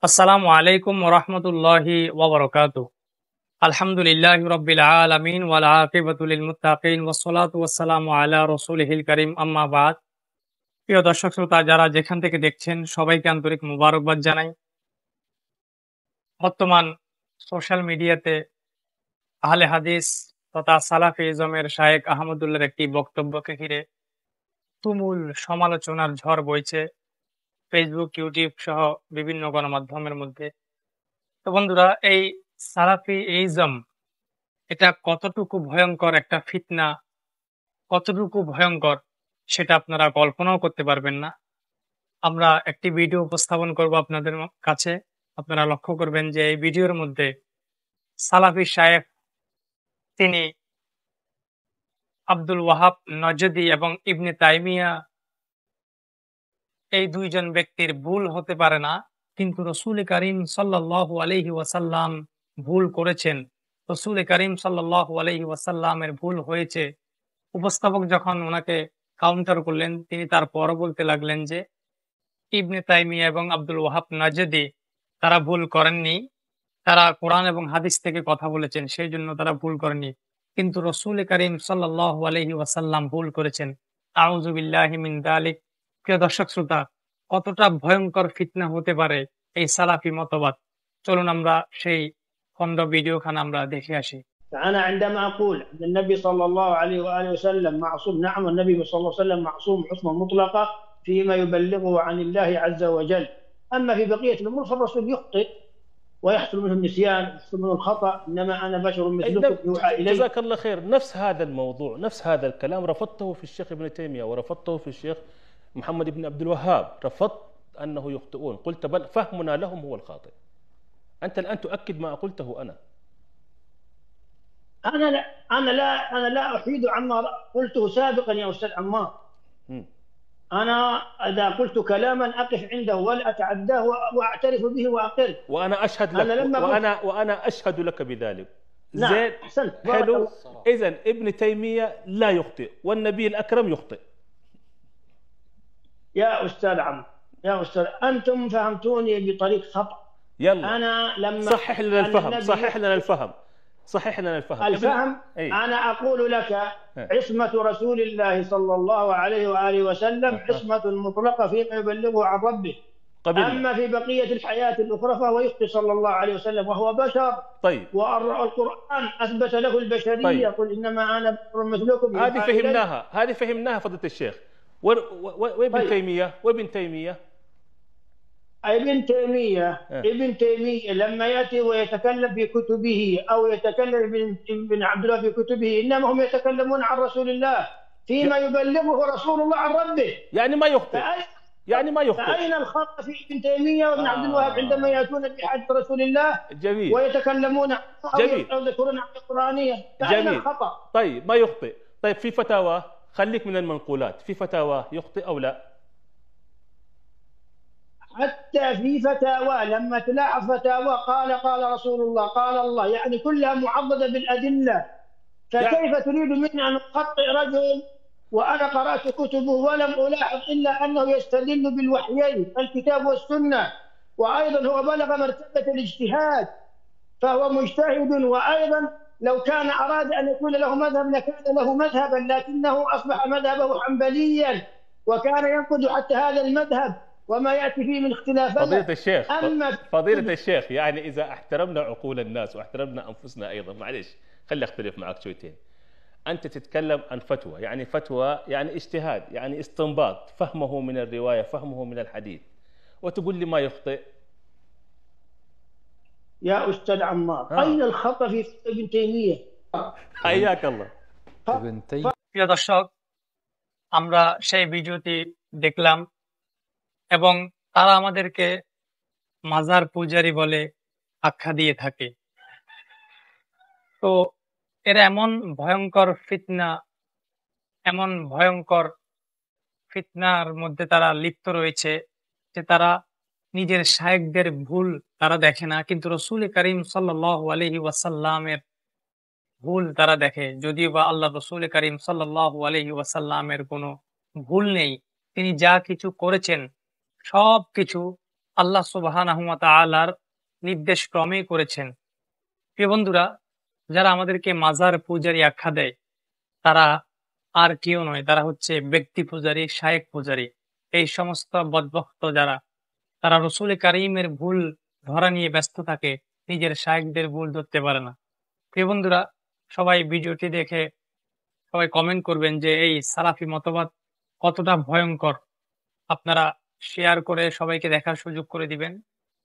আসসালামু আলাইকুম ওয়া রাহমাতুল্লাহি ওয়া বারাকাতুহু। আলহামদুলিল্লাহি রাব্বিল আলামিন ওয়াল আকিবাতু লিল মুত্তাকিন ওয়াস সালাতু ওয়াস সালামু আলা রাসূলিহিল কারীম আম্মা বাদ। প্রিয় দর্শক শ্রোতা যারা যেখান থেকে দেখছেন সবাইকে আন্তরিক মুবারকবাদ জানাই। বর্তমান সোশ্যাল মিডিয়াতে আহলে হাদিস তথা সালাফিজমের শায়েখ আহমদুল্লাহর একটি বক্তব্যকে ঘিরে তুমুল সমালোচনার ঝড় বইছে ফেসবুক, ইউটিউব সহ বিভিন্ন গণমাধ্যমের মধ্যে। তো বন্ধুরা, এই সালাফিইজম এটা কতটুকু ভয়ংকর একটা ফিতনা, কতটুকু ভয়ংকর সেটা আপনারা কল্পনাও করতে পারবেন না। আমরা একটি ভিডিও উপস্থাপন করব আপনাদের কাছে। আপনারা লক্ষ্য করবেন যে এই ভিডিওর মধ্যে সালাফি শায়েখ তিনি আব্দুল ওয়াহাব নজদি এবং ইবনে তাইমিয়া এই দুইজন ব্যক্তির ভুল হতে পারে না, কিন্তু রসূল করিম সাল্লাল্লাহু আলাইহি ওয়াসাল্লাম ভুল করেছেন। রসূল করিম সাল্লাল্লাহু আলাইহি ওয়াসাল্লামের ভুল হয়েছে। উপস্থাপক যখন ওনাকে কাউন্টার করলেন, তিনি তারপরও বলতে লাগলেন যে ইবনে তাইমিয়া এবং আব্দুল ওয়াহাব নাজদি তারা ভুল করেননি, তারা কোরআন এবং হাদিস থেকে কথা বলেছেন, সেই জন্য তারা ভুল করেননি, কিন্তু রসূল করিম সাল্লাল্লাহু আলাইহি ওয়াসাল্লাম ভুল করেছেন। আউযু বিল্লাহি মিন যালিক। প্রিয় দর্শক শ্রোতা, কতটা ভয়ঙ্কর ফিতনা হতে পারে এই সালাফি মতবাদ, চলুন আমরা সেই খণ্ড ভিডিওখানা আমরা দেখে আসি। فأنا عندما أقول أن النبي صلى الله عليه وآله وسلم معصوم، نعم النبي صلى الله عليه وسلم معصوم عصمة مطلقة فيما يبلغه عن الله عز وجل. أما في بقية الأمور فالرسول يخطئ ويحصل منه النسيان، يحصل منه الخطأ، إنما أنا بشر مثلكم يوحى إلي. جزاك الله خير. نفس هذا الموضوع، نفس هذا الكلام رفضته في الشيخ ابن تيمية ورفضته في الشيخ محمد بن عبد الوهاب. رفضت أنه يخطئون، قلت بل فهمنا لهم هو الخاطئ. أنت الآن تؤكد ما قلته أنا. أنا لا أحيد عما قلته سابقا يا أستاذ عمار. أنا إذا قلت كلاما أقف عنده ولا أتعداه وأعترف به وأقر. وأنا أشهد لك، وأنا أشهد لك بذلك. نعم، زين، أحسنت. حلو. إذن ابن تيمية لا يخطئ والنبي الأكرم يخطئ. يا أستاذ عمرو، يا أستاذ، أنتم فهمتوني بطريق خطأ. يلا أنا لما صحح لنا الفهم، صحح لنا الفهم، صحح لنا الفهم. أنا أقول لك عصمة رسول الله صلى الله عليه وآله وسلم عصمة مطلقة فيما يبلغه عن ربه. أما في بقية الحياة الأخرى فهو يخطئ صلى الله عليه وسلم وهو بشر. طيب، والقرآن أثبت له البشرية. طيب. قل إنما أنا بشر مثلكم. هذه فهمناها فضيلة الشيخ. وابن طيب. تيمية، وابن تيمية ابن تيمية لما يأتي ويتكلم في كتبه أو يتكلم ابن عبد الله في كتبه، إنما هم يتكلمون عن رسول الله فيما يبلغه رسول الله عن ربه، يعني ما يخطئ. فأين الخطأ في ابن تيمية وابن عبد الوهاب عندما يأتون بحديث رسول الله؟ جميل. ويتكلمون جميل. أو يذكرون عن القرآنية، فأين الخطأ؟ طيب، ما يخطئ. طيب، في فتاوى، خليك من المنقولات، في فتاوى يخطئ أو لا؟ حتى في فتاوى لما تلاحظ فتاوى قال رسول الله، قال الله، يعني كلها معضدة بالأدلة، فكيف تريد مني أن أخطئ رجل وأنا قرأت كتبه ولم ألاحظ إلا أنه يستدل بالوحيين الكتاب والسنة، وأيضا هو بلغ مرتبة الاجتهاد فهو مجتهد، وأيضا لو كان أراد أن يكون له مذهب لكان له مذهبا، لكنه أصبح مذهبه حنبليا وكان ينقد حتى هذا المذهب وما يأتي فيه من اختلافات. فضيلة الشيخ، يعني إذا احترمنا عقول الناس واحترمنا أنفسنا أيضا، معلش خلي أختلف معك شويتين. أنت تتكلم عن فتوى، يعني فتوى يعني اجتهاد، يعني استنباط، فهمه من الرواية، فهمه من الحديث، وتقول لي ما يخطئ. يا أستاذ عمار، أين الخطأ في ابن تيمية؟ حياك الله. প্রিয় দর্শক, আমরা সেই ভিডিওটি দেখলাম এবং তারা আমাদেরকে মাজার পূজারী বলে আখ্যা দিয়ে থাকে। তো এরা এমন ভয়ঙ্কর ফিতনার মধ্যে তারা লিপ্ত রয়েছে যে তারা নিজের শায়েখদের ভুল তারা দেখে না, কিন্তু রসূল করিম সাল্লাল্লাহু আলাইহি ওয়াসাল্লামের ভুল তারা দেখে। যদিও বা আল্লাহ রসূল করিম সাল্লাল্লাহু আলাইহি ওয়াসাল্লামের কোনো ভুল নেই, তিনি যা কিছু করেছেন সব কিছু আল্লাহ সুবহানাহু ওয়া তাআলার নির্দেশ ক্রমেই করেছেন। প্রিয় বন্ধুরা, যারা আমাদেরকে মাজার পূজারী আখ্যা দেয়, তারা আর কেউ নয়, তারা হচ্ছে ব্যক্তি পূজারী, শায়েখ পূজারী। এই সমস্ত বদভক্ত যারা, তারা রসুল কারীমের ভুল ধরা নিয়ে ব্যস্ত থাকে, নিজের শায়েখদের ভুল ধরতে পারে না। প্রিয় বন্ধুরা, সবাই ভিডিওটি দেখে সবাই কমেন্ট করবেন যে এই সালাফি মতবাদ কতটা ভয়ঙ্কর। আপনারা শেয়ার করে সবাইকে দেখার সুযোগ করে দিবেন।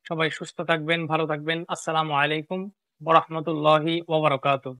সবাই সুস্থ থাকবেন, ভালো থাকবেন। আসসালামু আলাইকুম ওয়া রাহমাতুল্লাহি ওয়া বারাকাতুহু।